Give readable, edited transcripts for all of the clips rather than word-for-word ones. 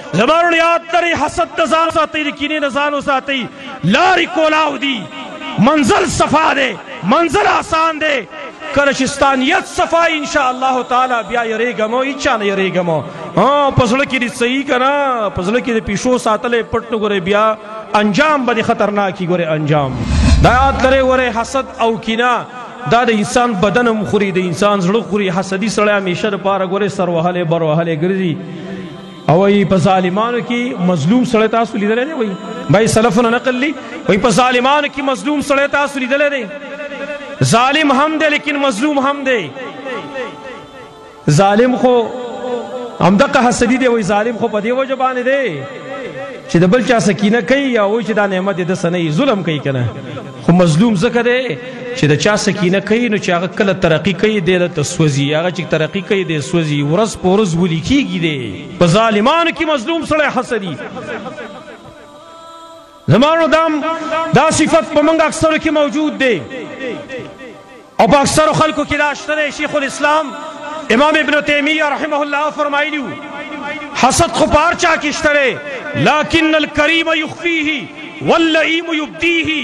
زمانو یاد لري حسد د ځان ساتي د کینې د ځان ساتي لارې کولاو دي منزل صفا دی منزل آسان دی کله چې ستا نیت صفا ان شاء الله تعالی بیا یریږم او هیچا نه یریږم په زړه کې دې صحیح که نه په زړه کې د پیشو ساتلی پټ نه ګورې بیا انجام به دې خطرناک وي ګورې انجام دا یاد لرئ ګورئ حسد او کینه دا د انسان بدن هم خوري د انسان زړه خوري حسدي سړی همیشه دپاره ګورئ سر وهلی بر وهلی ګرځي او په ظالمانو کې مظلوم سړی تاسو لیدلی دی وایي بھائی سلفونه نقل لی وایي په ظالمانو کې مظلوم سړی تاسو لیدلی دی ظالم هم دی لیکن مظلوم هم دی ظالم خو همدغه حسدي دی وایي ظالم خو په دې وجه باندې دی چې د بل چا سکینه کوي یا وایي چې دا نعمت یې دسه نه وي ظلم کوي که نه خو مظلوم ځکه دی چې د چا سکینه کوي نو چې هغه کله ترقي کوي دی دلته سوځي هغه چې ترقي کوي دی سوځي ورځ په ورځ ولي کېږي دی په ظالمانو کې مظلوم سړی حسدي زمانو دا صفت په موږ اکثرو کې موجود دی او په اکثرو خلکو کې دا شته دی شیخ الاسلام امام ابن تیمیه رحمه الله فرمایلی حسد خو په هر چا کې شته دی لکن الکریم یخفیه واللئیم یبدیه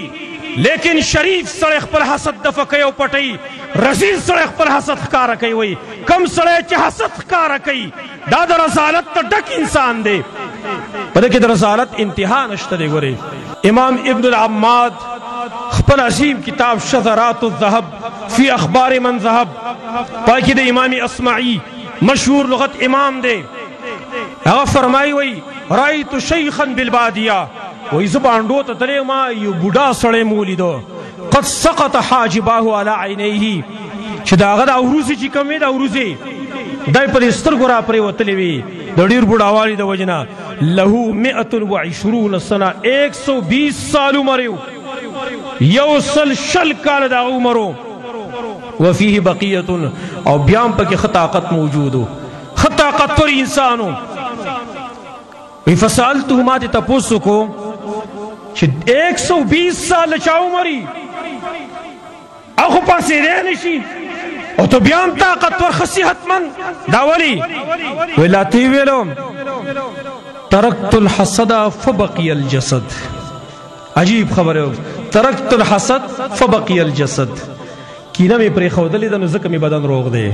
لیکن شریف سړی خپل حسد دفع کوي او پټوي رذیل سړی خپل حسد ښکاره کوي وایي کم سړی چې حسد ښکاره کوي دا د رذالت ته ډک انسان دی په دې کې د رذالت انتها نشته دی ګورئ امام ابن العماد خپل عظیم کتاب شذرات الذهب فی اخبار من ذهب پای کې د امام اصمعي مشهور لغت امام دی هغه فرمایي وایي رأیت شیخا بالبادیه وی زبانډو ته تللی ما یو بوډا سړی مو ولیدو قد سقط حاجباه علی عینیه چې د هغه د اوروزې چې کوم وي د اوروزې دی په دې سترګو را پرېوتلې وي د ډېر بوډاوالي د وجې نه له 120 سنه 120 سال عمر یو سل شل کاله د هغه عمر وفیه بقیة او بیا هم پکې ښه طاقت موجود و ښه طاقتور انسان و فسألته ما دې تپوس وکړو چې 120 سال چا عمري او خو پاسېدی نه شي او ته بیا هم طاقتور ښه صحتمند دا ولې وایي لا ته یې ویلو ترکت الحسد فبقي الجسد عجیب خبره ترکت الحسد فبقي الجسد کینه مې پرېښودلې ده نو ځکه مې بدن روغ دی